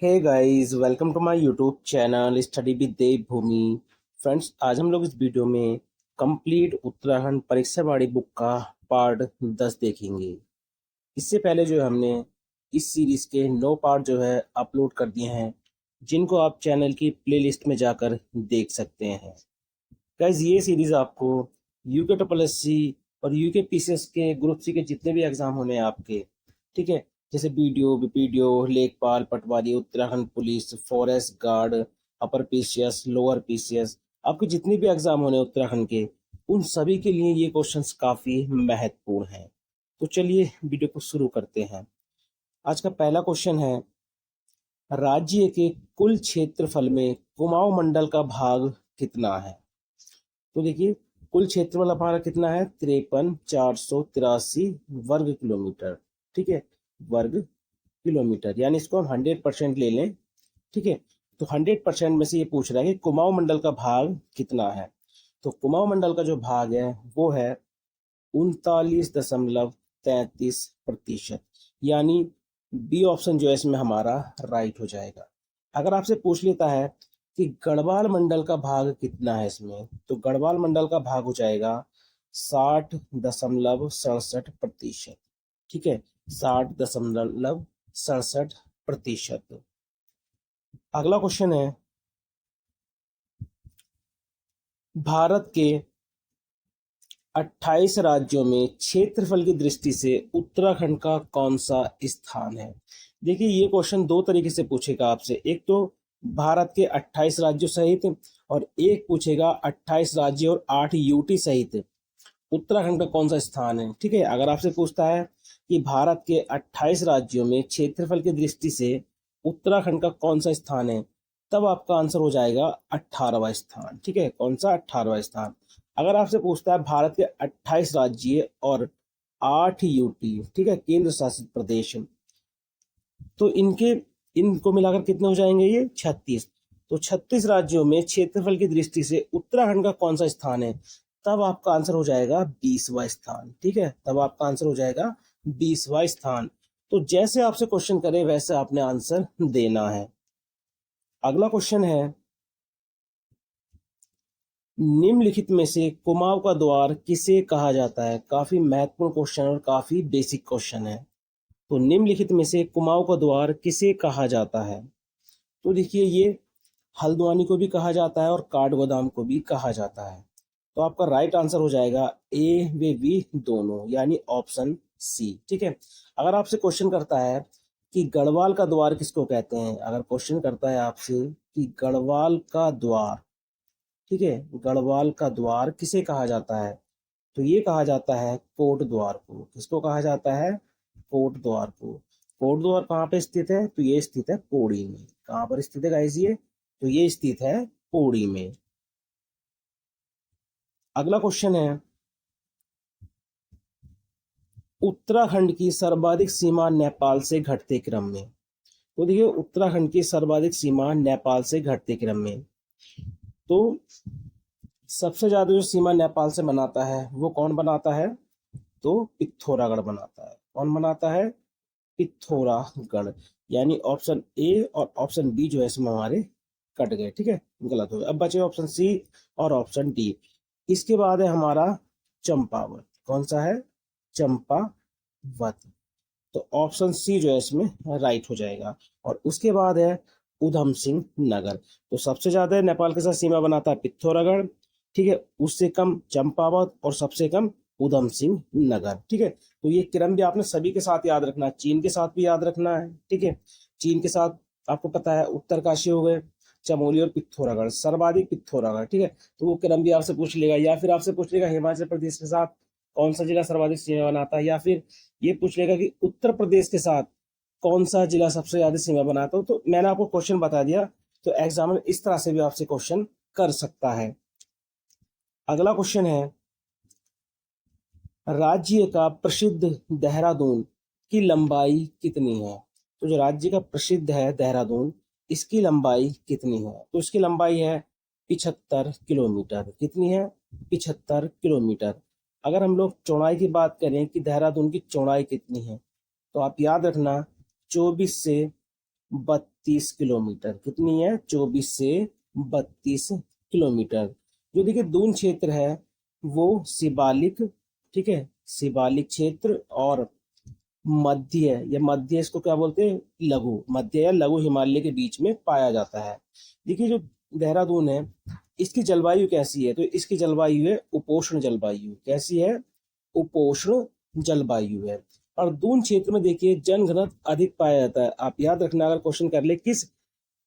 Hey guys, welcome to my YouTube channel study with Devbhoomi. Friends, आज हम लोग इस वीडियो में कंप्लीट उत्तराखंड परीक्षा वाणी बुक का पार्ट 10 देखेंगे। इससे पहले जो है हमने इस सीरीज के 9 पार्ट जो है अपलोड कर दिए हैं, जिनको आप चैनल की प्लेलिस्ट में जाकर देख सकते हैं। गाइस, ये सीरीज आपको यूके ट्रिपल एस सी और यूके पीसीएस के ग्रुप सी के जितने भी एग्जाम होने हैं आपके, ठीक है, जैसे बीडीओ, बीपीडीओ, लेखपाल, पटवारी, Uttarakhand police, forest guard, upper PCS, lower PCS, आपके जितने भी एग्जाम होने हैं उत्तराखंड के, उन सभी के लिए ये क्वेश्चंस काफी महत्वपूर्ण हैं। तो चलिए वीडियो को शुरू करते हैं। आज का पहला क्वेश्चन है, राज्य के कुल क्षेत्रफल में कुमाऊं मंडल का भाग कितना है? तो देखिए, कुल क्षेत्रफल हमारा कितना है? 53,483 वर्ग किलोमीटर। ठीक है, वर्ग किलोमीटर, यानी इसको हम 100% ले लें। ठीक है, तो 100% में से ये पूछ रहा है कि कुमाऊं मंडल का भाग कितना है। तो कुमाऊं मंडल का जो भाग है वो है 39.33%, यानी बी ऑप्शन जो है इसमें हमारा राइट हो जाएगा। अगर आपसे पूछ लेता है कि गढ़वाल मंडल का भाग कितना है इसमें, तो गढ़वाल मंडल का भाग हो जाएगा 60.67%। ठीक है, 60.67%। अगला क्वेश्चन है, भारत के 28 राज्यों में क्षेत्रफल की दृष्टि से उत्तराखंड का कौन सा स्थान है? देखिए, ये क्वेश्चन दो तरीके से पूछेगा आपसे। एक तो भारत के 28 राज्यों सहित, और एक पूछेगा 28 राज्य और 8 यूटी सहित उत्तराखंड का कौन सा स्थान है। ठीक है, अगर आपसे पूछता है कि भारत के 28 राज्यों में क्षेत्रफल की दृष्टि से उत्तराखंड का कौन सा स्थान है, तब आपका आंसर हो जाएगा 18वां स्थान। ठीक है, कौन सा? 18वां स्थान। अगर आपसे पूछता है भारत के 28 राज्य और 8 यूटी, ठीक है, केंद्र शासित प्रदेश, तो इनको मिलाकर कितने हो जाएंगे? ये 36। तो 36 राज्यों में क्षेत्रफल की दृष्टि से उत्तराखंड का कौन सा स्थान है, तब आपका आंसर हो जाएगा 20वां स्थान। ठीक है, तब आपका आंसर हो जाएगा 20वां स्थान। तो जैसे आपसे क्वेश्चन करे वैसे आपने आंसर देना है। अगला क्वेश्चन है, निम्नलिखित में से कुमाऊं का द्वार किसे कहा जाता है? काफी महत्वपूर्ण क्वेश्चन और काफी बेसिक क्वेश्चन है। तो निम्नलिखित में से कुमाऊं का द्वार किसे कहा जाता है? तो देखिए, ये हल्द्वानी को भी कहा जाता है और काठगोदाम को भी कहा जाता है। तो आपका राइट आंसर हो जाएगा ए व बी दोनों, यानी ऑप्शन सी। ठीक है, अगर आपसे क्वेश्चन करता है कि गढ़वाल का द्वार किसको कहते हैं, अगर क्वेश्चन करता है आपसे कि गढ़वाल का द्वार, ठीक है, गढ़वाल का द्वार किसे कहा जाता है, तो ये कहा जाता है कोट द्वार को। किसको कहा जाता है? कोट द्वार को। कोट द्वार कहाँ पे स्थित है? तो ये स्थित है पौड़ी में। कहाँ पर स्थित है गाइस ये? तो ये स्थित है पौड़ी में। अगला क्वेश्चन है, उत्तराखंड की सर्वाधिक सीमा नेपाल से घटते क्रम में। तो देखिए, उत्तराखंड की सर्वाधिक सीमा नेपाल से घटते क्रम में, तो सबसे ज्यादा जो सीमा नेपाल से बनाता है वो कौन बनाता है? तो पिथौरागढ़ बनाता है। कौन बनाता है? पिथौरागढ़। यानी ऑप्शन ए और ऑप्शन बी जो है इसमें हमारे कट गए। ठीक है, गलत हो गए। अब बचे ऑप्शन सी और ऑप्शन डी। इसके बाद है हमारा चंपावत। कौन सा है? चंपावत। तो ऑप्शन सी जो है इसमें राइट हो जाएगा। और उसके बाद है उधम सिंह नगर। तो सबसे ज्यादा नेपाल के साथ सीमा बनाता है पिथौरागढ़, ठीक है, उससे कम चंपावत और सबसे कम उधम सिंह नगर। ठीक है, तो ये क्रम भी आपने सभी के साथ याद रखना है, चीन के साथ भी याद रखना है। ठीक है, चीन के साथ आपको पता है उत्तरकाशी हो गए, चमोली और पिथौरागढ़, सर्वाधिक पिथौरागढ़। ठीक है, तो वो क्रम भी आपसे पूछ लेगा, या फिर आपसे पूछ लेगा हिमाचल प्रदेश के साथ कौन सा जिला सर्वाधिक सीमा बनाता है, या फिर ये पूछ लेगा कि उत्तर प्रदेश के साथ कौन सा जिला सबसे ज्यादा सीमा बनाता हो। तो मैंने आपको क्वेश्चन बता दिया, तो एग्जाम में इस तरह से भी आपसे क्वेश्चन कर सकता है। अगला क्वेश्चन है, राज्य का प्रसिद्ध देहरादून की लंबाई कितनी है? तो जो राज्य का प्रसिद्ध है देहरादून, इसकी लंबाई कितनी है? तो इसकी लंबाई है 75 किलोमीटर। कितनी है? 75 किलोमीटर। अगर हम लोग चौड़ाई की बात करें कि देहरादून की चौड़ाई कितनी है, तो आप याद रखना 24 से 32 किलोमीटर। कितनी है? 24 से 32 किलोमीटर। जो देखिए दून क्षेत्र है वो शिवालिक, ठीक है, शिवालिक क्षेत्र और मध्य, या मध्य इसको क्या बोलते हैं? लघु, मध्य या लघु हिमालय के बीच में पाया जाता है। देखिए जो देहरादून है इसकी जलवायु कैसी है? तो इसकी जलवायु है उपोष्ण जलवायु। कैसी है? उपोष्ण जलवायु है। और दून क्षेत्र में देखिए जनघनत्व अधिक पाया जाता है। आप याद रखना, अगर क्वेश्चन कर ले किस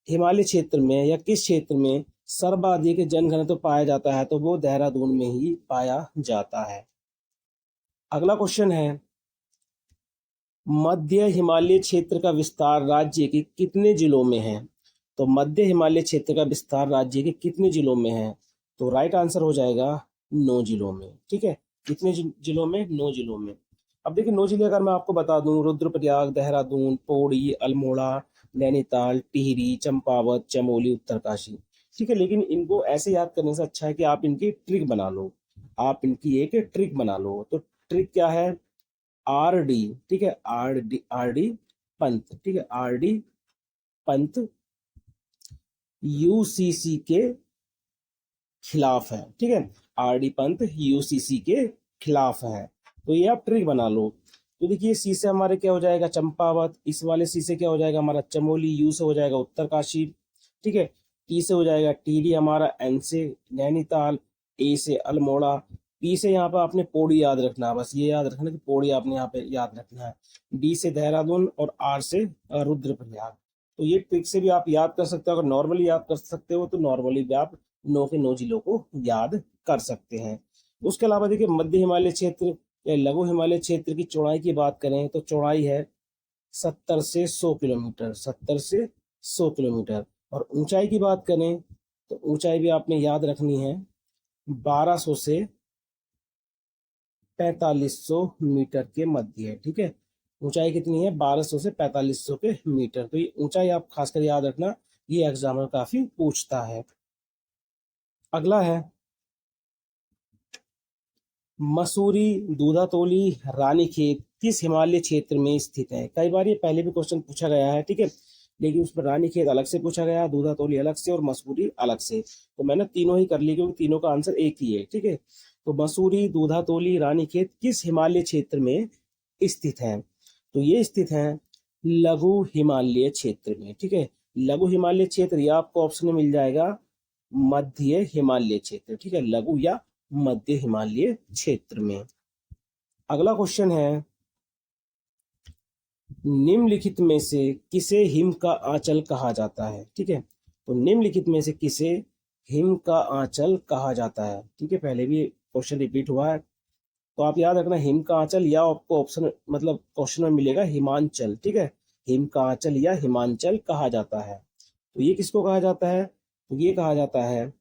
हिमालय क्षेत्र में या किस क्षेत्र में सर्वाधिक जनघनत्व पाया जाता है, तो वो देहरादून में ही पाया जाता है। अगला क्वेश्चन है, मध्य हिमालय क्षेत्र का विस्तार राज्य के कितने जिलों में है? तो मध्य हिमालय क्षेत्र का विस्तार राज्य के कितने जिलों में है? तो राइट आंसर हो जाएगा 9 जिलों में। ठीक है, कितने जिलों में? 9 जिलों में। अब देखिए 9 जिले अगर मैं आपको बता दूं, रुद्रप्रयाग, देहरादून, पौड़ी, अल्मोड़ा, नैनीताल, टिहरी, चंपावत, चमोली, उत्तरकाशी। ठीक है, लेकिन इनको ऐसे याद करने से अच्छा है कि आप इनकी ट्रिक बना लो। आप इनकी एक ट्रिक बना लो। तो ट्रिक क्या है? आर डी, ठीक है, आर डी पंत, ठीक है, आर डी पंत यूसीसी के खिलाफ है। ठीक है, आर डी पंत यूसीसी के खिलाफ है। तो ये आप ट्रिक बना लो। तो देखिए सी से हमारे क्या हो जाएगा? चंपावत। इस वाले सी से क्या हो जाएगा हमारा? चमोली। यू से हो जाएगा उत्तरकाशी। ठीक है, टी से हो जाएगा टीडी हमारा। एन से नैनीताल। ए से अल्मोड़ा। पी से यहाँ पर आपने पौड़ी याद रखना है, बस ये याद रखना कि पौड़ी आपने यहाँ पे याद रखना है। डी से देहरादून और आर से रुद्रप्रयाग। तो ये ट्रिक से भी आप याद कर सकते हो। अगर नॉर्मली याद कर सकते हो तो नॉर्मली भी आप 9 के 9 जिलों को याद कर सकते हैं। उसके अलावा देखिए मध्य हिमालय क्षेत्र या लघु हिमालय क्षेत्र की चौड़ाई की बात करें तो चौड़ाई है 70 से 100 किलोमीटर। 70 से 100 किलोमीटर। और ऊंचाई की बात करें तो ऊंचाई भी आपने याद रखनी है 1200 से 4500 मीटर के मध्य है। ठीक है, ऊंचाई कितनी है? 1200 से 4500 के मीटर। तो ये ऊंचाई आप खासकर याद रखना, ये एग्जाम काफी पूछता है। अगला है मसूरी, दूधातोली, रानीखेत किस हिमालय क्षेत्र में स्थित है? कई बार ये पहले भी क्वेश्चन पूछा गया है। ठीक है, लेकिन उस पर रानीखेत अलग से पूछा गया, दूधातोली अलग से और मसूरी अलग से। तो मैंने तीनों ही कर ली क्योंकि तीनों का आंसर एक ही है। ठीक है, तो मसूरी, दूधातोली, रानीखेत किस हिमालय क्षेत्र में स्थित है? तो ये स्थित है लघु हिमालय क्षेत्र में। ठीक है, लघु हिमालय क्षेत्र या आपको ऑप्शन में मिल जाएगा मध्य हिमालय क्षेत्र। ठीक है, लघु या मध्य हिमालय क्षेत्र में। अगला क्वेश्चन है, निम्नलिखित में से किसे हिम का आंचल कहा जाता है? ठीक है, तो निम्नलिखित में से किसे हिम का आंचल कहा जाता है? ठीक है, पहले भी क्वेश्चन रिपीट हुआ है, तो आप याद रखना हिम का आंचल, या आपको ऑप्शन मतलब क्वेश्चन में मिलेगा हिमांचल। ठीक है, हिम का आंचल या हिमांचल कहा जाता है। तो ये किसको कहा जाता है? तो ये कहा जाता है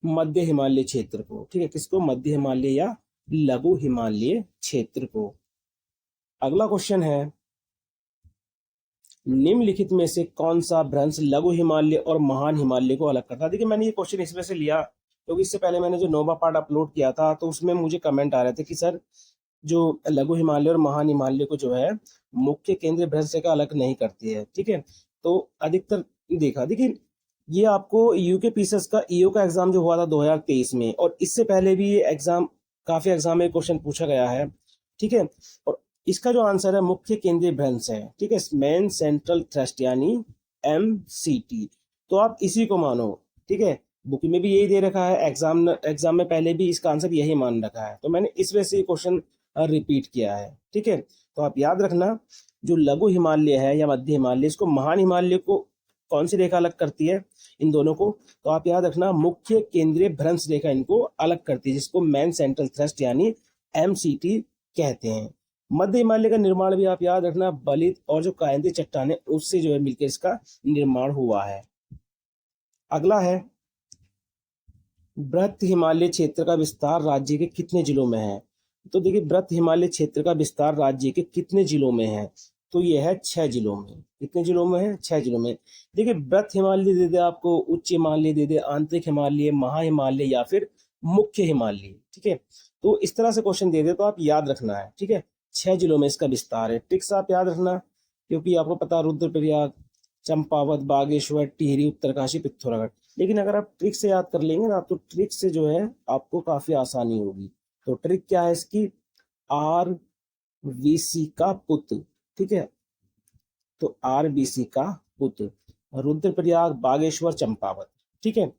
मध्य हिमालय क्षेत्र को। ठीक है, किसको? मध्य हिमालय या लघु हिमालय क्षेत्र को। अगला क्वेश्चन है, निम्नलिखित में से कौन सा भ्रंश लघु हिमालय और महान हिमालय को अलग करता है? देखिए मैंने ये क्वेश्चन इसमें से लिया क्योंकि इससे पहले मैंने जो नोवा पार्ट अपलोड किया था तो उसमें मुझे कमेंट आ रहे थे कि सर जो लघु हिमालय और महान हिमालय को जो है मुख्य केंद्रीय भ्रंश रेखा अलग नहीं करती है। ठीक है, तो अधिकतर देखा, देखिए ये आपको यूके पीसीएस का ईओ का एग्जाम जो हुआ था 2023 में, और इससे पहले भी ये एग्जाम काफी एग्जाम में क्वेश्चन पूछा गया है। ठीक है, और इसका जो आंसर है मुख्य केंद्रीय भ्रंश है। ठीक है, मेन सेंट्रल थ्रस्ट यानी एमसीटी। तो आप इसी को मानो। ठीक है, बुक में भी यही दे रखा है, एग्जाम में पहले भी इसका आंसर यही मान रखा है, तो मैंने इस वजह से क्वेश्चन रिपीट किया है। ठीक है, तो आप याद रखना जो लघु हिमालय है या मध्य हिमालय, इसको महान हिमालय को कौन सी रेखा अलग करती है? इन दोनों को। तो आप याद रखना मुख्य केंद्रीय भ्रंश रेखा इनको अलग करती है, जिसको मेन सेंट्रल थ्रस्ट यानी एमसीटी कहते हैं। मध्य हिमालय का निर्माण भी आप याद रखना बलित और जो कायंती चट्टान है उससे जो है मिलकर इसका निर्माण हुआ है। अगला है, बृहत हिमालय क्षेत्र का विस्तार राज्य के कितने जिलों में है? तो देखिए बृहत हिमालय क्षेत्र का विस्तार राज्य के कितने जिलों में है? तो ये है 6 जिलों में। कितने जिलों में है? 6 जिलों में। देखिए बृहत हिमालय दे दे आपको, उच्च हिमालय दे दे, आंतरिक हिमालय, महा हिमालय या फिर मुख्य हिमालय। ठीक है, तो इस तरह से क्वेश्चन दे दे तो आप याद रखना है। ठीक है, 6 जिलों में इसका विस्तार है। ट्रिक्स आप याद रखना क्योंकि आपको पता रुद्रप्रयाग, चंपावत, बागेश्वर, टिहरी, उत्तरकाशी, पिथौरागढ़। लेकिन अगर आप ट्रिक से याद कर लेंगे ना तो ट्रिक से जो है आपको काफी आसानी होगी। तो ट्रिक क्या है इसकी, RBC का पुत्र, ठीक है। तो RBC का पुत्र, रुद्रप्रयाग, बागेश्वर, चंपावत, ठीक है।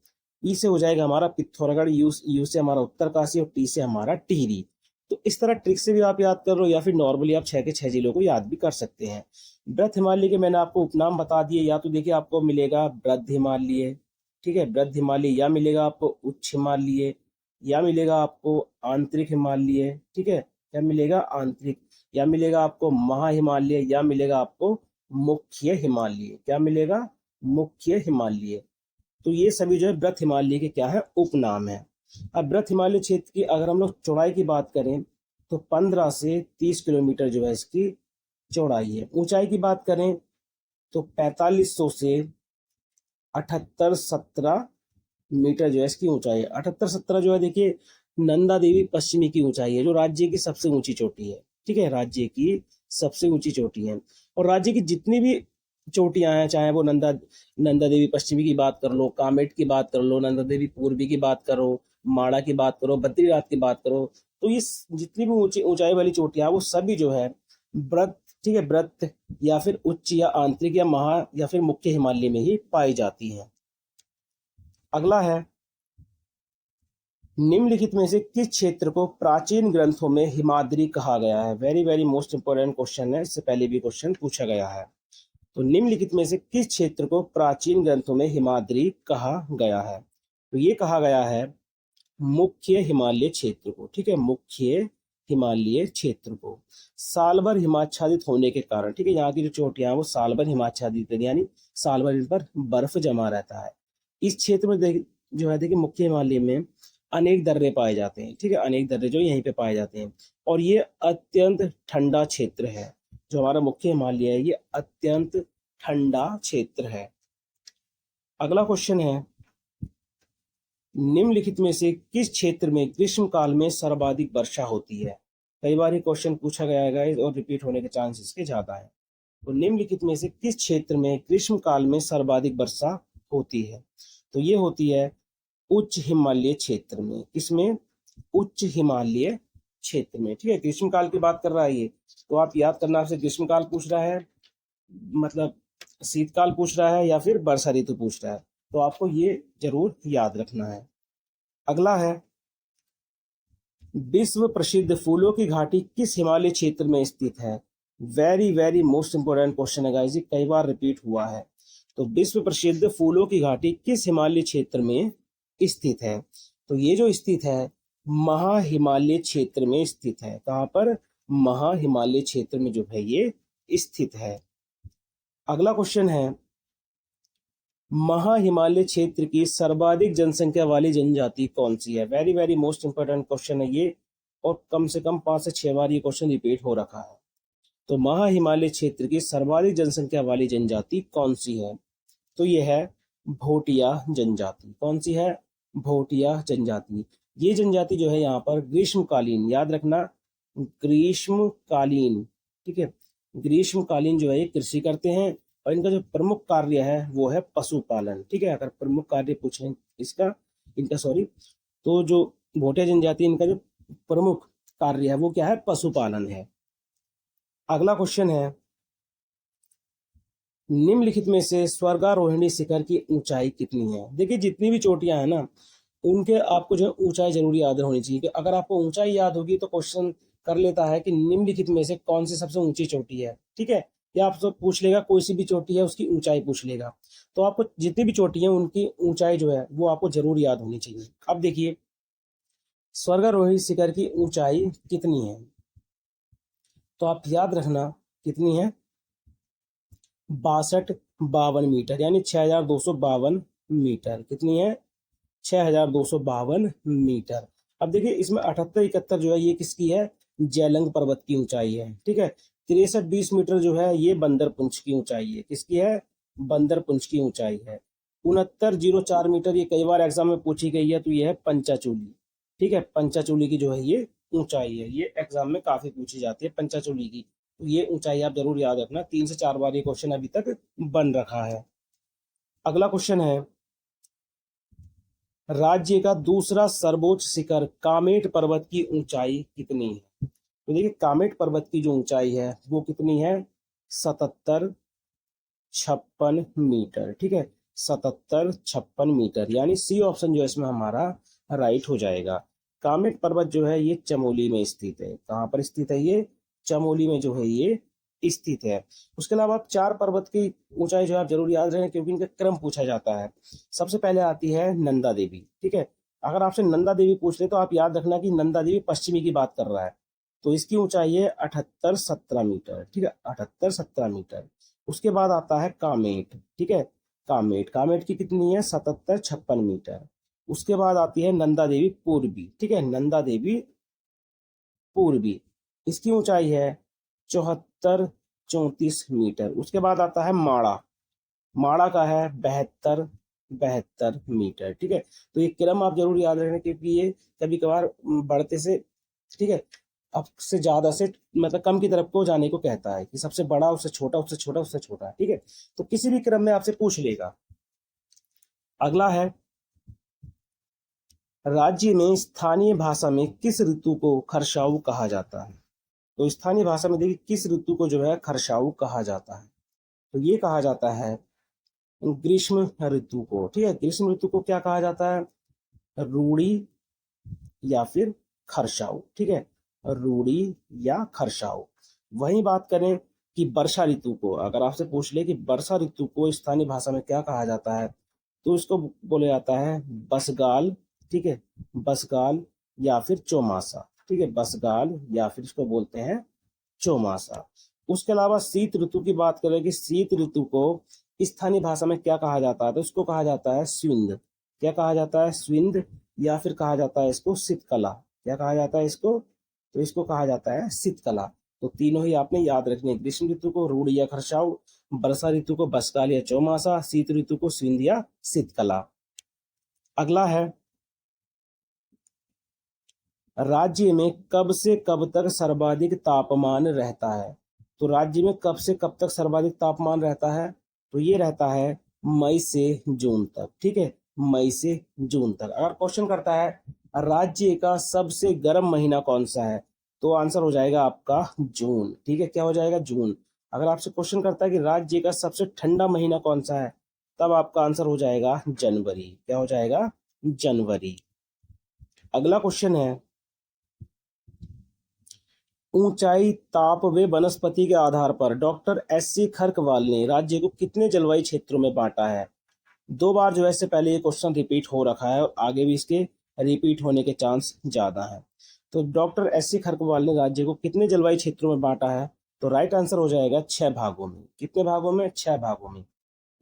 ई से हो जाएगा हमारा पिथौरागढ़, यू से हमारा उत्तरकाशी और टी से हमारा टिहरी। तो इस तरह ट्रिक से भी आप याद कर लो या फिर नॉर्मली आप 6 के 6 जिलों को याद भी कर सकते हैं। ब्रथ हिमालय के मैंने आपको उपनाम बता दिए। या तो देखिए आपको मिलेगा ब्रथ हिमालय, ठीक है, ब्रथ हिमालय, या मिलेगा आपको उच्च हिमालय, या मिलेगा आपको आंतरिक हिमालय, ठीक है, या मिलेगा आंतरिक, या मिलेगा आपको महा हिमालय, या मिलेगा आपको मुख्य हिमालय। क्या मिलेगा, मुख्य हिमालय। तो ये सभी जो है ब्रथ हिमालय के क्या है, उपनाम है। अब ब्रथ हिमालय क्षेत्र की अगर हम लोग चौड़ाई की बात करें तो 15 से 30 किलोमीटर जो है इसकी चौड़ाई है। ऊंचाई की बात करें तो 4500 से 78-17 मीटर जो है इसकी ऊंचाई है। 78-17 जो है देखिए नंदा देवी पश्चिमी की ऊंचाई है, जो राज्य की सबसे ऊंची चोटी है, ठीक है, राज्य की सबसे ऊंची चोटी है। और राज्य की जितनी भी चोटियां हैं, चाहे वो नंदा देवी पश्चिमी की बात कर लो, कामेट की बात कर लो, नंदा देवी पूर्वी की बात करो, माड़ा की बात करो, बद्रीनाथ की बात करो, तो ये जितनी भी ऊंची ऊंचाई वाली चोटियां वो सभी जो है ब्रथ, ठीक है, ब्रथ या फिर उच्च या आंतरिक या महा या फिर मुख्य हिमालय में ही पाई जाती है। अगला है, निम्नलिखित में से किस क्षेत्र को प्राचीन ग्रंथों में हिमाद्री कहा गया है। Very very most important question है, इससे पहले भी क्वेश्चन पूछा गया है। तो निम्नलिखित में से किस क्षेत्र को प्राचीन ग्रंथों में हिमाद्री कहा गया है। तो ये कहा गया है मुख्य हिमालय क्षेत्र को, ठीक है, मुख्य हिमालय क्षेत्र को। साल भर हिमाच्छादित होने के कारण, ठीक है, यहाँ की जो चोटियां हैं वो साल भर हिमाच्छादित है, यानी साल भर इन पर बर्फ जमा रहता है। इस क्षेत्र में जो है देखिए मुख्य हिमालय में अनेक दर्रे पाए जाते हैं, ठीक है, अनेक दर्रे जो यहीं पे पाए जाते हैं। और ये अत्यंत ठंडा क्षेत्र है। जो हमारा मुख्य हिमालय है ये अत्यंत ठंडा क्षेत्र है। अगला क्वेश्चन है, निम्नलिखित में से किस क्षेत्र में ग्रीष्म काल में सर्वाधिक वर्षा होती है। कई बार ये क्वेश्चन पूछा गया है गाइस और रिपीट होने के चांसेस के ज्यादा है। तो निम्नलिखित में से किस क्षेत्र में ग्रीष्म काल में सर्वाधिक वर्षा होती है। तो ये होती है उच्च हिमालय क्षेत्र में। किसमें, उच्च हिमालय क्षेत्र में, ठीक है। ग्रीष्म काल की बात कर रहा है ये, तो आप याद करना, आपसे ग्रीष्म काल पूछ रहा है मतलब शीतकाल पूछ रहा है या फिर वर्षा ऋतु पूछ रहा है, तो आपको ये जरूर याद रखना है। अगला है, विश्व प्रसिद्ध फूलों की घाटी किस हिमालय क्षेत्र में स्थित है। Very very most important question है गाइस, कई बार रिपीट हुआ है। तो विश्व प्रसिद्ध फूलों की घाटी किस हिमालय क्षेत्र में स्थित है। तो ये जो स्थित है महा हिमालय क्षेत्र में स्थित है। कहां पर, महा हिमालय क्षेत्र में जो है ये स्थित है। अगला क्वेश्चन है, महा हिमालय क्षेत्र की सर्वाधिक जनसंख्या वाली जनजाति कौन सी है। Very very most important question है ये, और कम से कम 5 से 6 बार ये क्वेश्चन रिपीट हो रखा है। तो महा हिमालय क्षेत्र की सर्वाधिक जनसंख्या वाली जनजाति कौन सी है। तो ये है भोटिया जनजाति। कौन सी है, भोटिया जनजाति। ये जनजाति जो है यहाँ पर ग्रीष्मकालीन, याद रखना ग्रीष्मकालीन, ठीक है, ग्रीष्मकालीन जो है ये कृषि करते हैं। और इनका जो प्रमुख कार्य है वो है पशुपालन, ठीक है। अगर प्रमुख कार्य पूछें इनका तो जो भोटिया जनजाति इनका जो प्रमुख कार्य है वो क्या है, पशुपालन है। अगला क्वेश्चन है, निम्नलिखित में से स्वर्गारोहिणी शिखर की ऊंचाई कितनी है। देखिए जितनी भी चोटियां हैं ना उनके आपको जो है ऊंचाई जरूर याद होनी चाहिए, कि अगर आपको ऊंचाई याद होगी तो क्वेश्चन कर लेता है कि निम्नलिखित में से कौन सी सबसे ऊंची चोटी है, ठीक है। या आपसे पूछ लेगा कोई सी भी चोटी है उसकी ऊंचाई पूछ लेगा, तो आपको जितनी भी चोटी है उनकी ऊंचाई जो है वो आपको जरूर याद होनी चाहिए। अब देखिए स्वर्गारोहिणी शिखर की ऊंचाई कितनी है, तो आप याद रखना कितनी है, 6252 मीटर, यानी 6252 मीटर। कितनी है, 6252 मीटर। अब देखिए इसमें 78-71 जो है ये किसकी है, जेलंग पर्वत की ऊंचाई है, ठीक है। 63-20 मीटर जो है ये बंदरपुंछ की ऊंचाई है। किसकी है, बंदरपुंछ की ऊंचाई है। 6904 मीटर ये कई बार एग्जाम में पूछी गई है, तो ये है पंचाचूली, ठीक है। पंचाचूली की जो है ये ऊंचाई है, ये एग्जाम में काफी पूछी जाती है पंचाचूली की। तो ये ऊंचाई आप जरूर याद रखना, 3 से 4 बार ये क्वेश्चन अभी तक बन रखा है। अगला क्वेश्चन है, राज्य का दूसरा सर्वोच्च शिखर कामेट पर्वत की ऊंचाई कितनी है? तो देखिए कामेट पर्वत की जो ऊंचाई है वो कितनी है, 7756 मीटर। ठीक है, 7756 मीटर, यानी सी ऑप्शन जो है इसमें हमारा राइट हो जाएगा। कामेट पर्वत जो है ये चमोली में स्थित है। कहाँ पर स्थित है ये? चमोली में जो है ये स्थित है। उसके अलावा आप 4 पर्वत की ऊंचाई जो है आप जरूर याद रखें, क्योंकि इनका क्रम पूछा जाता है। सबसे पहले आती है नंदा देवी। ठीक है, अगर आपसे नंदा देवी पूछ ले तो आप याद रखना कि नंदा देवी पश्चिमी की बात कर रहा है। तो इसकी ऊंचाई है 7817 मीटर। ठीक है, 7817 मीटर। उसके बाद आता है कामेट। ठीक है, कामेट, कामेट की कितनी है, 7756 मीटर। उसके बाद आती है नंदा देवी पूर्वी। ठीक है, नंदा देवी पूर्वी, इसकी ऊंचाई है 7434 मीटर। उसके बाद आता है माड़ा, माड़ा का है 7272 मीटर। ठीक है, तो ये क्रम आप जरूर याद रखना, क्योंकि ये कभी कभार बढ़ते से, ठीक है, अब से ज्यादा से मतलब कम की तरफ को जाने को कहता है, कि सबसे बड़ा उससे छोटा, उससे छोटा, उससे छोटा। ठीक है, तो किसी भी क्रम में आपसे पूछ लेगा। अगला है, राज्य में स्थानीय भाषा में किस ऋतु को खरसाऊ कहा जाता है? तो स्थानीय भाषा में देखिए किस ऋतु को जो है खरसाऊ कहा जाता है, तो ये कहा जाता है ग्रीष्म ऋतु को। ठीक है, ग्रीष्म ऋतु को क्या कहा जाता है, रूड़ी या फिर खरसाऊ। ठीक है, रूड़ी या खरसाऊ। वहीं बात करें कि वर्षा ऋतु को, अगर आपसे पूछ ले कि वर्षा ऋतु को स्थानीय भाषा में क्या कहा जाता है, तो इसको बोला जाता है बसगाल। ठीक है, बसगाल या फिर चौमासा। ठीक है, बसगाल या फिर इसको बोलते हैं चौमासा। उसके अलावा शीत ऋतु की बात करें कि शीत ऋतु को स्थानीय भाषा में क्या कहा जाता है, तो उसको कहा जाता है स्विंद। क्या कहा जाता है, स्विंद, या फिर कहा जाता है इसको शीतकला। क्या कहा जाता है इसको, तो इसको कहा जाता है शीतकला। तो तीनों ही आपने याद रखने, ग्रीष्म ऋतु को रूढ़ या खरसाऊ, वर्षा ऋतु को बसकाल या चौमासा, शीत ऋतु को स्विंद या शीतकला। अगला है, राज्य में कब से कब तक सर्वाधिक तापमान रहता है? तो राज्य में कब से कब तक सर्वाधिक तापमान रहता है, तो ये रहता है मई से जून तक। ठीक है, मई से जून तक। अगर क्वेश्चन करता है राज्य का सबसे गर्म महीना कौन सा है, तो आंसर हो जाएगा आपका जून। ठीक है, क्या हो जाएगा, जून। अगर आपसे क्वेश्चन करता है कि राज्य का सबसे ठंडा महीना कौन सा है, तब आपका आंसर हो जाएगा जनवरी। क्या हो जाएगा, जनवरी। अगला क्वेश्चन है, ऊंचाई, ताप व वनस्पति के आधार पर डॉक्टर एस.सी. खरकवाल ने राज्य को कितने जलवायु क्षेत्रों में बांटा है? 2 बार जो है इससे पहले ये क्वेश्चन रिपीट हो रखा है, और आगे भी इसके रिपीट होने के चांस ज्यादा है। तो डॉक्टर एस.सी. खरकवाल ने राज्य को कितने जलवायु क्षेत्रों में बांटा है, तो राइट आंसर हो जाएगा 6 भागों में। कितने भागों में, 6 भागों में।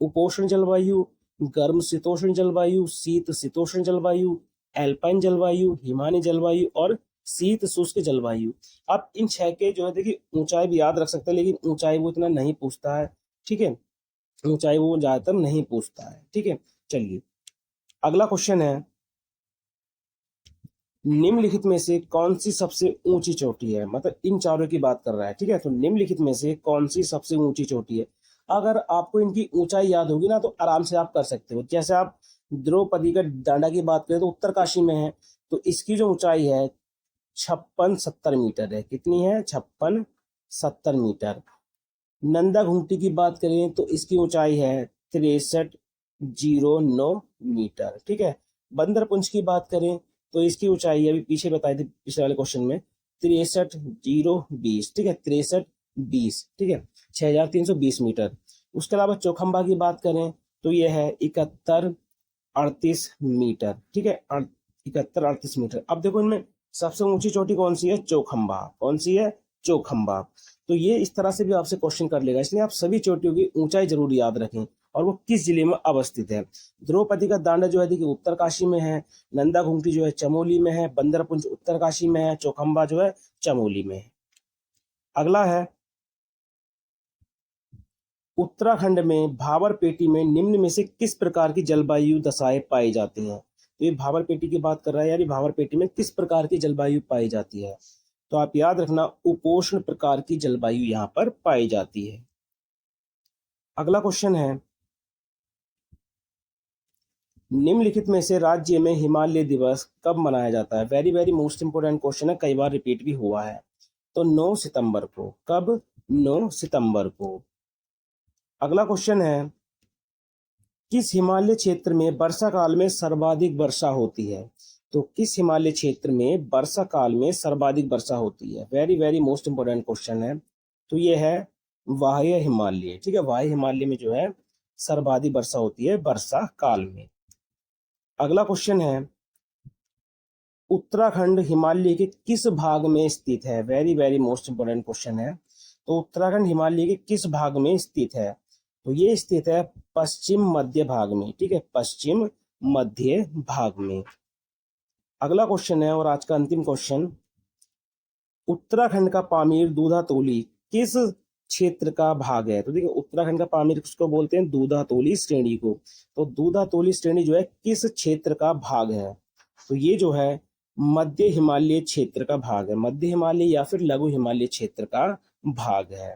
उपोष्ण जलवायु, गर्म शीतोष्ण जलवायु, शीत शीतोष्ण जलवायु, एल्पाइन जलवायु, हिमानी जलवायु और शीत शुष्क जलवायु। आप इन 6 के जो है देखिए ऊंचाई भी याद रख सकते हैं, लेकिन ऊंचाई वो इतना नहीं पूछता है। ठीक है, ऊंचाई वो ज्यादातर नहीं पूछता है। ठीक है, चलिए अगला क्वेश्चन है, निम्नलिखित में से कौन सी सबसे ऊंची चोटी है? मतलब इन चारों की बात कर रहा है। ठीक है, तो निम्नलिखित में से कौन सी सबसे ऊंची चोटी है? अगर आपको इनकी ऊंचाई याद होगी ना, तो आराम से आप कर सकते हो। जैसे आप द्रौपदी का डांडा की बात करें तो उत्तरकाशी में है, तो इसकी जो ऊंचाई है 5670 मीटर है। कितनी है, 5670 मीटर। नंदा घुंटी की बात करें तो इसकी ऊंचाई है 6309 मीटर। ठीक है, बंदरपुंज की बात करें तो इसकी ऊंचाई अभी पीछे बताई थी पिछले वाले क्वेश्चन में, 63,020। ठीक है, 63,020। ठीक है, 6320 मीटर। उसके अलावा चौखंबा की बात करें तो यह है 7138 मीटर। ठीक है, 7138 मीटर। अब देखो इनमें सबसे ऊंची चोटी कौन सी है, चौखंबा। कौन सी है, चौखंबा। तो ये इस तरह से भी आपसे क्वेश्चन कर लेगा, इसलिए आप सभी चोटियों की ऊंचाई जरूर याद रखें और वो किस जिले में अवस्थित है। द्रौपदी का दांडा जो है देखिए उत्तरकाशी में है, नंदा घुंटी जो है चमोली में है, बंदरपुंज उत्तरकाशी में है, चौखंबा जो है चमोली में है। अगला है, उत्तराखंड में भाबर पेटी में निम्न में से किस प्रकार की जलवायु दशाएं पाई जाती हैं? तो ये भाबर पेटी की बात कर रहा है, यानी भाबर पेटी में किस प्रकार की जलवायु पाई जाती है? तो आप याद रखना उपोष्ण प्रकार की जलवायु यहाँ पर पाई जाती है। अगला क्वेश्चन है, निम्नलिखित में से राज्य में हिमालय दिवस कब मनाया जाता है? Very very most important question है, कई बार रिपीट भी हुआ है। तो 9 सितंबर को। कब? 9 सितंबर को। अगला क्वेश्चन है, किस हिमालय क्षेत्र में वर्षा काल में सर्वाधिक वर्षा होती है? तो किस हिमालय क्षेत्र में वर्षा काल में सर्वाधिक वर्षा होती है? Very very most important question है। तो ये है वाह्य हिमालय। ठीक है, वाह्य हिमालय में जो है सर्वाधिक वर्षा होती है वर्षा काल में। अगला क्वेश्चन है, उत्तराखंड हिमालय के किस भाग में स्थित है? Very very most important question है। तो उत्तराखंड हिमालय के किस भाग में स्थित है? तो ये स्थित है पश्चिम मध्य भाग में। ठीक है, पश्चिम मध्य भाग में। अगला क्वेश्चन है और आज का अंतिम क्वेश्चन, उत्तराखंड का पामीर दूधातोली किस क्षेत्र का भाग है? तो देखिए, उत्तराखंड का पामीर किसको बोलते हैं? दूधातोली श्रेणी को। तो दूधातोली श्रेणी जो है किस क्षेत्र का भाग है? तो ये जो है मध्य हिमालय क्षेत्र का भाग है, मध्य हिमालय या फिर लघु हिमालय क्षेत्र का भाग है।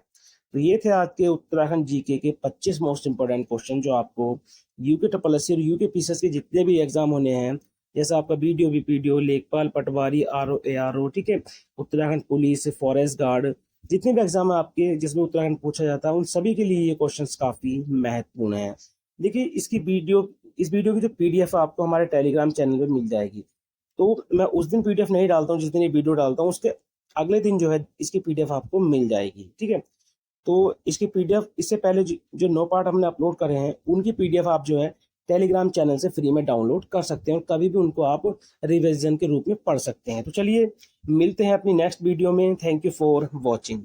तो ये थे आज के उत्तराखंड जीके के 25 मोस्ट इंपोर्टेंट क्वेश्चन जो आपको यूके ट्रिपल और यूके पीसीएस के जितने भी एग्जाम होने हैं, जैसे आपका बीडीओ बीपीडीओ, लेखपाल, पटवारी, आरओ एआरओ, ठीक है, उत्तराखंड पुलिस, फॉरेस्ट गार्ड, जितने भी एग्जाम है आपके जिसमें उत्तराखंड पूछा जाता है, उन सभी के लिए ये क्वेश्चंस काफी महत्वपूर्ण है। देखिए, इस वीडियो की जो पीडीएफ आपको हमारे टेलीग्राम चैनल पे मिल जाएगी। तो मैं उस दिन पीडीएफ नहीं डालता हूँ जिस दिन ये वीडियो डालता हूँ, उसके अगले दिन जो है इसकी पीडीएफ आपको मिल जाएगी। ठीक है, तो इसकी पीडीएफ इससे पहले जो 9 पार्ट हमने अपलोड करे हैं उनकी पीडीएफ आप जो है टेलीग्राम चैनल से फ्री में डाउनलोड कर सकते हैं और कभी भी उनको आप रिवीजन के रूप में पढ़ सकते हैं। तो चलिए मिलते हैं अपनी नेक्स्ट वीडियो में। Thank you for watching.